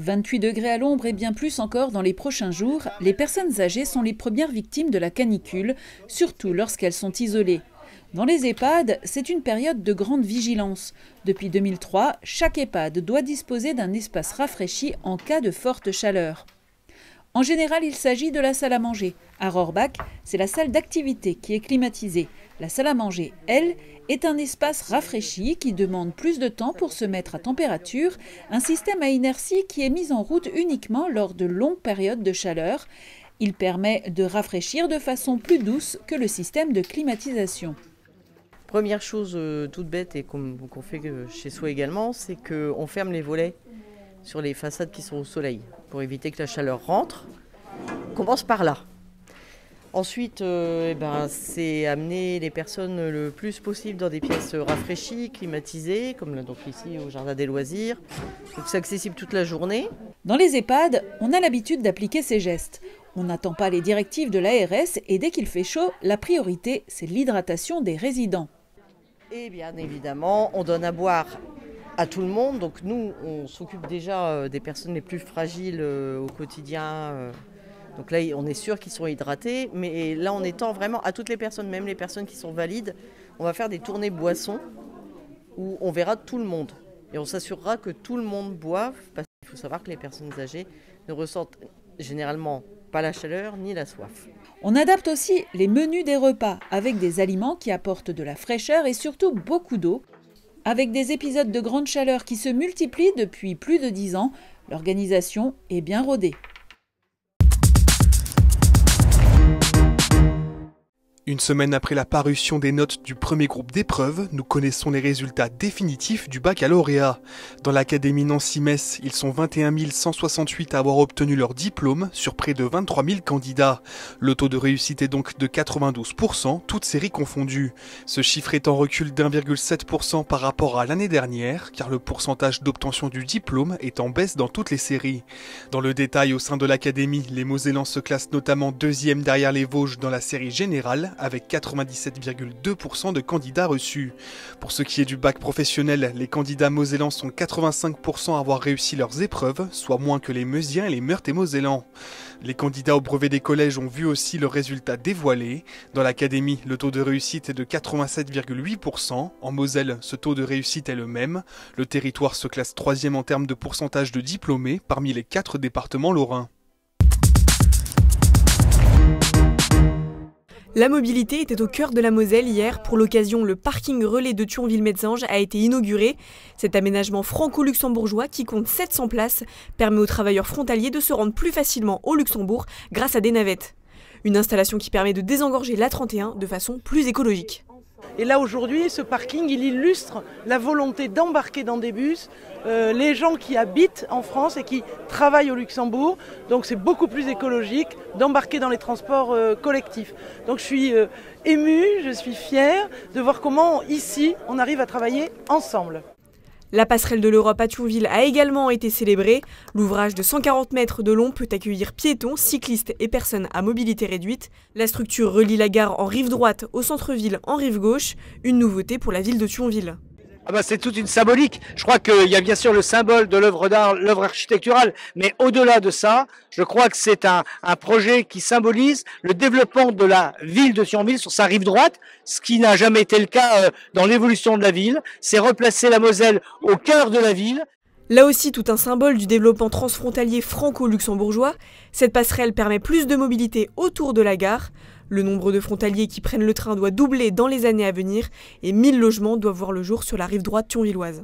28 degrés à l'ombre et bien plus encore dans les prochains jours, les personnes âgées sont les premières victimes de la canicule, surtout lorsqu'elles sont isolées. Dans les EHPAD, c'est une période de grande vigilance. Depuis 2003, chaque EHPAD doit disposer d'un espace rafraîchi en cas de forte chaleur. En général, il s'agit de la salle à manger. À Rohrbach, c'est la salle d'activité qui est climatisée. La salle à manger, elle, est un espace rafraîchi qui demande plus de temps pour se mettre à température, un système à inertie qui est mis en route uniquement lors de longues périodes de chaleur. Il permet de rafraîchir de façon plus douce que le système de climatisation. Première chose toute bête et qu'on fait chez soi également, c'est qu'on ferme les volets sur les façades qui sont au soleil pour éviter que la chaleur rentre. On commence par là. Ensuite, c'est amener les personnes le plus possible dans des pièces rafraîchies, climatisées, comme donc ici au Jardin des Loisirs. Donc c'est accessible toute la journée. Dans les EHPAD, on a l'habitude d'appliquer ces gestes. On n'attend pas les directives de l'ARS et dès qu'il fait chaud, la priorité, c'est l'hydratation des résidents. Et bien évidemment, on donne à boire à tout le monde. Donc nous, on s'occupe déjà des personnes les plus fragiles au quotidien. Donc là, on est sûr qu'ils sont hydratés. Mais là, on étend vraiment à toutes les personnes, même les personnes qui sont valides. On va faire des tournées boissons où on verra tout le monde. Et on s'assurera que tout le monde boive. Parce qu'il faut savoir que les personnes âgées ne ressentent généralement pas la chaleur ni la soif. On adapte aussi les menus des repas avec des aliments qui apportent de la fraîcheur et surtout beaucoup d'eau. Avec des épisodes de grande chaleur qui se multiplient depuis plus de 10 ans, l'organisation est bien rodée. Une semaine après la parution des notes du premier groupe d'épreuves, nous connaissons les résultats définitifs du baccalauréat. Dans l'académie Nancy-Metz, ils sont 21 168 à avoir obtenu leur diplôme sur près de 23 000 candidats. Le taux de réussite est donc de 92%, toutes séries confondues. Ce chiffre est en recul d'1,7% par rapport à l'année dernière, car le pourcentage d'obtention du diplôme est en baisse dans toutes les séries. Dans le détail, au sein de l'académie, les Mosellans se classent notamment deuxième derrière les Vosges dans la série générale, avec 97,2% de candidats reçus. Pour ce qui est du bac professionnel, les candidats mosellans sont 85% à avoir réussi leurs épreuves, soit moins que les Meusiens et les Meurthe-et-Mosellans. Les candidats au brevet des collèges ont vu aussi leurs résultats dévoilés. Dans l'académie, le taux de réussite est de 87,8%. En Moselle, ce taux de réussite est le même. Le territoire se classe troisième en termes de pourcentage de diplômés parmi les 4 départements lorrains. La mobilité était au cœur de la Moselle hier. Pour l'occasion, le parking relais de Thionville-Metzenges a été inauguré. Cet aménagement franco-luxembourgeois, qui compte 700 places, permet aux travailleurs frontaliers de se rendre plus facilement au Luxembourg grâce à des navettes. Une installation qui permet de désengorger l'A31 de façon plus écologique. Et là aujourd'hui, ce parking, il illustre la volonté d'embarquer dans des bus les gens qui habitent en France et qui travaillent au Luxembourg. Donc c'est beaucoup plus écologique d'embarquer dans les transports collectifs. Donc je suis émue, je suis fière de voir comment ici on arrive à travailler ensemble. La passerelle de l'Europe à Thionville a également été célébrée. L'ouvrage de 140 mètres de long peut accueillir piétons, cyclistes et personnes à mobilité réduite. La structure relie la gare en rive droite au centre-ville en rive gauche, une nouveauté pour la ville de Thionville. C'est toute une symbolique. Je crois qu'il y a bien sûr le symbole de l'œuvre d'art, l'œuvre architecturale, mais au-delà de ça, je crois que c'est un projet qui symbolise le développement de la ville de Thionville sur sa rive droite, ce qui n'a jamais été le cas dans l'évolution de la ville. C'est replacer la Moselle au cœur de la ville. Là aussi, tout un symbole du développement transfrontalier franco-luxembourgeois. Cette passerelle permet plus de mobilité autour de la gare. Le nombre de frontaliers qui prennent le train doit doubler dans les années à venir et 1000 logements doivent voir le jour sur la rive droite thionvilloise.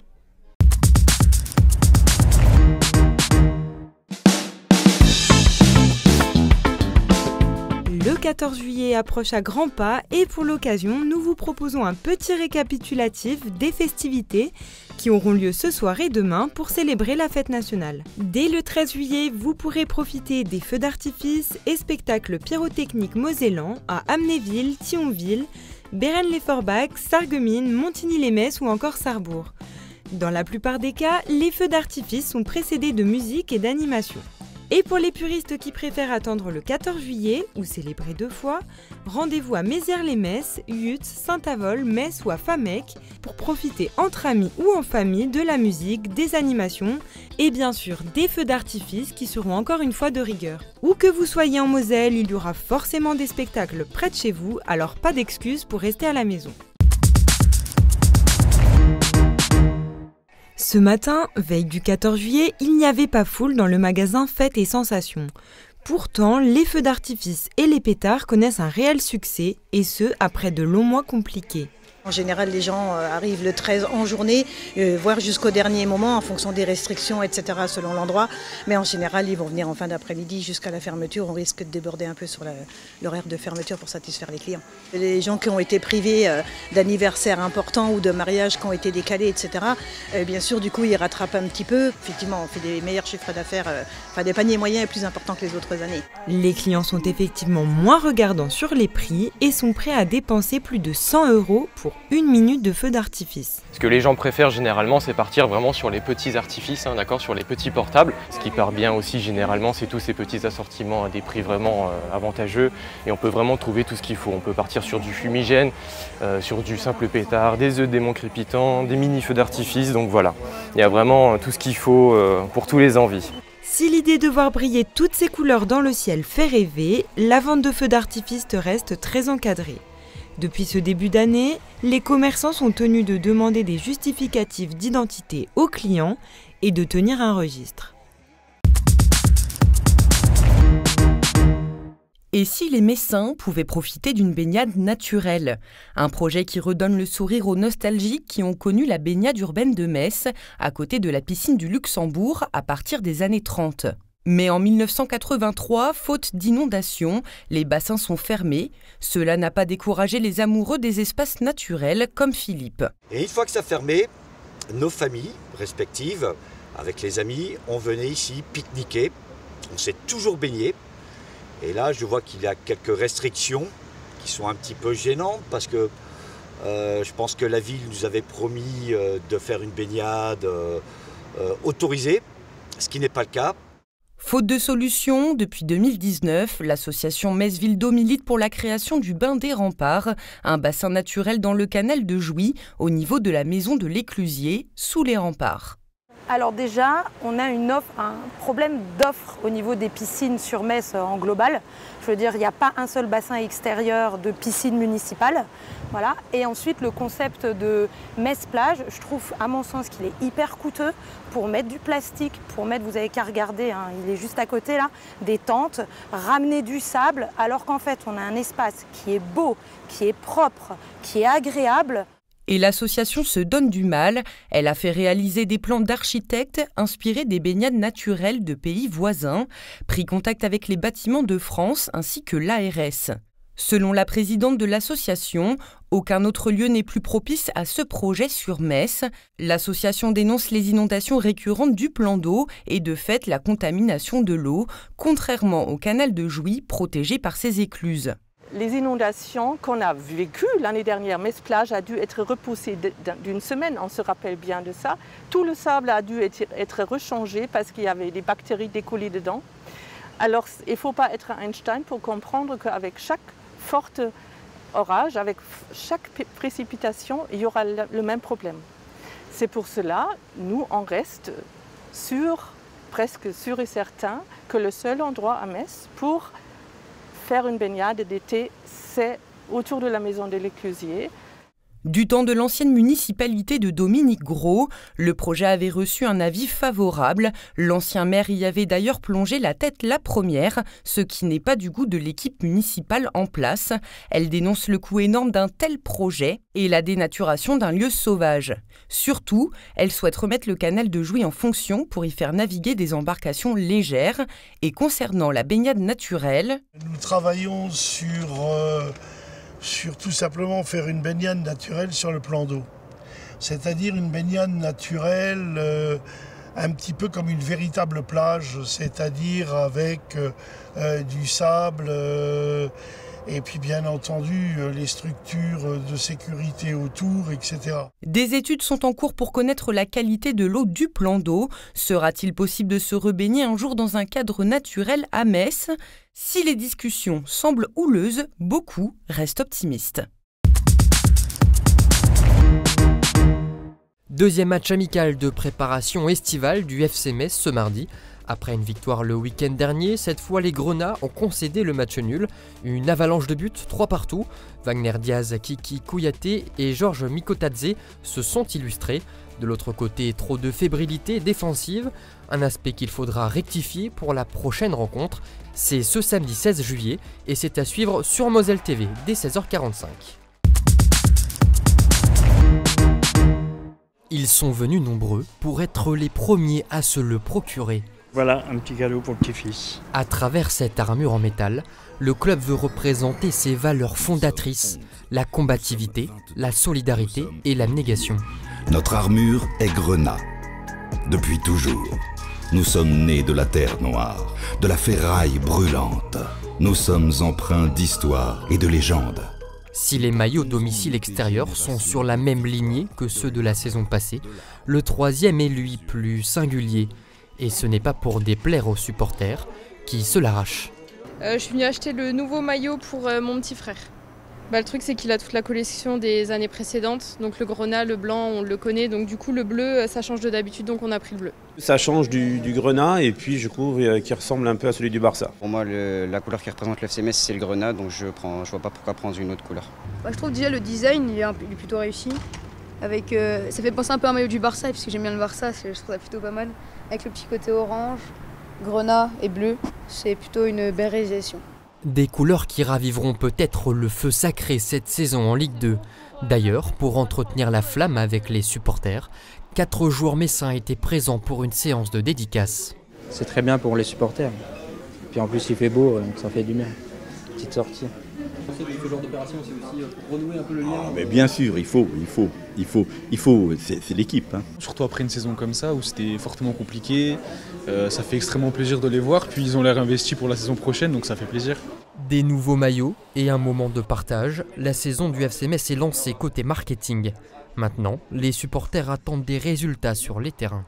Le 14 juillet approche à grands pas et pour l'occasion, nous vous proposons un petit récapitulatif des festivités qui auront lieu ce soir et demain pour célébrer la fête nationale. Dès le 13 juillet, vous pourrez profiter des feux d'artifice et spectacles pyrotechniques mosellans à Amnéville, Thionville, Bérennes-lès-Forbach, Sarreguemines, Montigny-lès-Metz ou encore Sarrebourg. Dans la plupart des cas, les feux d'artifice sont précédés de musique et d'animation. Et pour les puristes qui préfèrent attendre le 14 juillet, ou célébrer 2 fois, rendez-vous à Mézières-les-Messes, Yutz, Saint-Avold, Metz ou à Famec pour profiter entre amis ou en famille de la musique, des animations et bien sûr des feux d'artifice qui seront encore une fois de rigueur. Où que vous soyez en Moselle, il y aura forcément des spectacles près de chez vous, alors pas d'excuses pour rester à la maison. Ce matin, veille du 14 juillet, il n'y avait pas foule dans le magasin Fêtes et Sensations. Pourtant, les feux d'artifice et les pétards connaissent un réel succès, et ce, après de longs mois compliqués. En général, les gens arrivent le 13 en journée, voire jusqu'au dernier moment en fonction des restrictions, etc. selon l'endroit. Mais en général, ils vont venir en fin d'après-midi jusqu'à la fermeture. On risque de déborder un peu sur l'horaire de fermeture pour satisfaire les clients. Les gens qui ont été privés d'anniversaires importants ou de mariages qui ont été décalés, etc. Bien sûr, du coup, ils rattrapent un petit peu. Effectivement, on fait des meilleurs chiffres d'affaires, des paniers moyens plus importants que les autres années. Les clients sont effectivement moins regardants sur les prix et sont prêts à dépenser plus de 100 € pour 1 minute de feu d'artifice. Ce que les gens préfèrent généralement, c'est partir vraiment sur les petits artifices, d'accord, sur les petits portables. Ce qui part bien aussi généralement, c'est tous ces petits assortiments à des prix vraiment avantageux. Et on peut vraiment trouver tout ce qu'il faut. On peut partir sur du fumigène, sur du simple pétard, des œufs de démon crépitants, des mini feux d'artifice. Donc voilà, il y a vraiment tout ce qu'il faut pour tous les envies. Si l'idée de voir briller toutes ces couleurs dans le ciel fait rêver, la vente de feux d'artifice reste très encadrée. Depuis ce début d'année, les commerçants sont tenus de demander des justificatifs d'identité aux clients et de tenir un registre. Et si les Messins pouvaient profiter d'une baignade naturelle? Un projet qui redonne le sourire aux nostalgiques qui ont connu la baignade urbaine de Metz, à côté de la piscine du Luxembourg, à partir des années 30. Mais en 1983, faute d'inondations, les bassins sont fermés. Cela n'a pas découragé les amoureux des espaces naturels comme Philippe. Et une fois que ça a fermé, nos familles respectives, avec les amis, on venait ici pique-niquer. On s'est toujours baigné. Et là, je vois qu'il y a quelques restrictions qui sont un petit peu gênantes parce que je pense que la ville nous avait promis de faire une baignade autorisée, ce qui n'est pas le cas. Faute de solution, depuis 2019, l'association Metz-Ville d'Eau milite pour la création du bain des Remparts, un bassin naturel dans le canal de Jouy, au niveau de la maison de l'Éclusier, sous les remparts. Alors déjà, on a un problème d'offre au niveau des piscines sur Metz en global. Je veux dire, il n'y a pas un seul bassin extérieur de piscine municipale. Voilà. Et ensuite, le concept de Metz-Plage, je trouve à mon sens qu'il est hyper coûteux pour mettre du plastique, pour mettre, vous n'avez qu'à regarder, hein, il est juste à côté là, des tentes, ramener du sable, alors qu'en fait, on a un espace qui est beau, qui est propre, qui est agréable. Et l'association se donne du mal. Elle a fait réaliser des plans d'architectes inspirés des baignades naturelles de pays voisins, pris contact avec les bâtiments de France ainsi que l'ARS. Selon la présidente de l'association, aucun autre lieu n'est plus propice à ce projet sur Metz. L'association dénonce les inondations récurrentes du plan d'eau et de fait la contamination de l'eau, contrairement au canal de Jouy protégé par ses écluses. Les inondations qu'on a vécues l'année dernière, Metz-Plage a dû être repoussée d'une semaine, on se rappelle bien de ça. Tout le sable a dû être rechangé parce qu'il y avait des bactéries décollées dedans. Alors il ne faut pas être Einstein pour comprendre qu'avec chaque forte orage, avec chaque précipitation, il y aura le même problème. C'est pour cela, nous, on reste presque sûr et certain que le seul endroit à Metz pour faire une baignade d'été, c'est autour de la maison de l'Éclusier. Du temps de l'ancienne municipalité de Dominique Gros, le projet avait reçu un avis favorable. L'ancien maire y avait d'ailleurs plongé la tête la première, ce qui n'est pas du goût de l'équipe municipale en place. Elle dénonce le coût énorme d'un tel projet et la dénaturation d'un lieu sauvage. Surtout, elle souhaite remettre le canal de Jouy en fonction pour y faire naviguer des embarcations légères. Et concernant la baignade naturelle, nous travaillons sur tout simplement faire une baignade naturelle sur le plan d'eau. C'est-à-dire une baignade naturelle un petit peu comme une véritable plage, c'est-à-dire avec du sable et puis bien entendu les structures de sécurité autour, etc. Des études sont en cours pour connaître la qualité de l'eau du plan d'eau. Sera-t-il possible de se rebaigner un jour dans un cadre naturel à Metz? Si les discussions semblent houleuses, beaucoup restent optimistes. Deuxième match amical de préparation estivale du FC Metz ce mardi. Après une victoire le week-end dernier, cette fois les Grenats ont concédé le match nul. Une avalanche de buts, 3 partout. Wagner Diaz, Kiki Kouyaté et Georges Mikotadze se sont illustrés. De l'autre côté, trop de fébrilité défensive, un aspect qu'il faudra rectifier pour la prochaine rencontre. C'est ce samedi 16 juillet et c'est à suivre sur Moselle TV dès 16h45. Ils sont venus nombreux pour être les premiers à se le procurer. Voilà, un petit cadeau pour le petit-fils. À travers cette armure en métal, le club veut représenter ses valeurs fondatrices, la combativité, la solidarité et l'abnégation. Notre armure est Grenat. Depuis toujours, nous sommes nés de la terre noire, de la ferraille brûlante. Nous sommes empreints d'histoire et de légende. Si les maillots domicile extérieur sont sur la même lignée que ceux de la saison passée, le troisième est lui plus singulier. Et ce n'est pas pour déplaire aux supporters qui se l'arrachent. Je suis venue acheter le nouveau maillot pour mon petit frère. Le truc c'est qu'il a toute la collection des années précédentes. Donc le grenat, le blanc, on le connaît. Donc du coup le bleu, ça change de d'habitude, donc on a pris le bleu. Ça change du grenat et puis je trouve qu'il ressemble un peu à celui du Barça. Pour moi, la couleur qui représente le FC Metz, c'est le grenat, donc je vois pas pourquoi prendre une autre couleur. Je trouve déjà le design, il est plutôt réussi. Avec, ça fait penser un peu à un maillot du Barça, parce que j'aime bien le Barça, je trouve ça plutôt pas mal. Avec le petit côté orange, grenat et bleu, c'est plutôt une belle réalisation. Des couleurs qui raviveront peut-être le feu sacré cette saison en Ligue 2. D'ailleurs, pour entretenir la flamme avec les supporters, 4 joueurs messins étaient présents pour une séance de dédicace. C'est très bien pour les supporters. Puis en plus il fait beau, donc ça fait du bien. Petite sortie. Ce genre d'opération, c'est aussi renouer un peu le lien. Mais bien sûr, il faut, c'est l'équipe. Hein. Surtout après une saison comme ça, où c'était fortement compliqué, ça fait extrêmement plaisir de les voir, puis ils ont l'air investis pour la saison prochaine, donc ça fait plaisir. Des nouveaux maillots et un moment de partage, la saison du FC Metz est lancée côté marketing. Maintenant, les supporters attendent des résultats sur les terrains.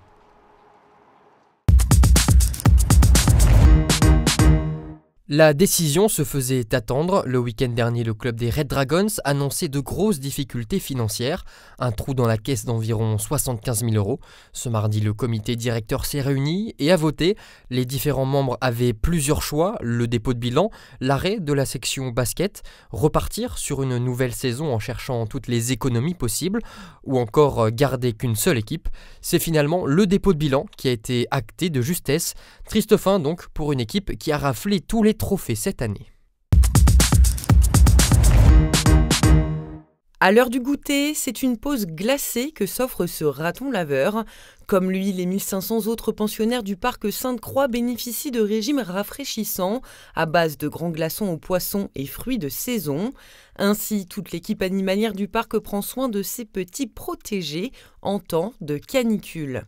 La décision se faisait attendre. Le week-end dernier, le club des Red Dragons annonçait de grosses difficultés financières, un trou dans la caisse d'environ 75 000 €. Ce mardi, le comité directeur s'est réuni et a voté. Les différents membres avaient plusieurs choix, le dépôt de bilan, l'arrêt de la section basket, repartir sur une nouvelle saison en cherchant toutes les économies possibles, ou encore garder qu'une seule équipe. C'est finalement le dépôt de bilan qui a été acté de justesse. Triste fin donc pour une équipe qui a raflé tous les trophées cette année. À l'heure du goûter, c'est une pause glacée que s'offre ce raton laveur. Comme lui, les 1500 autres pensionnaires du parc Sainte-Croix bénéficient de régimes rafraîchissants à base de grands glaçons aux poissons et fruits de saison. Ainsi, toute l'équipe animalière du parc prend soin de ses petits protégés en temps de canicule.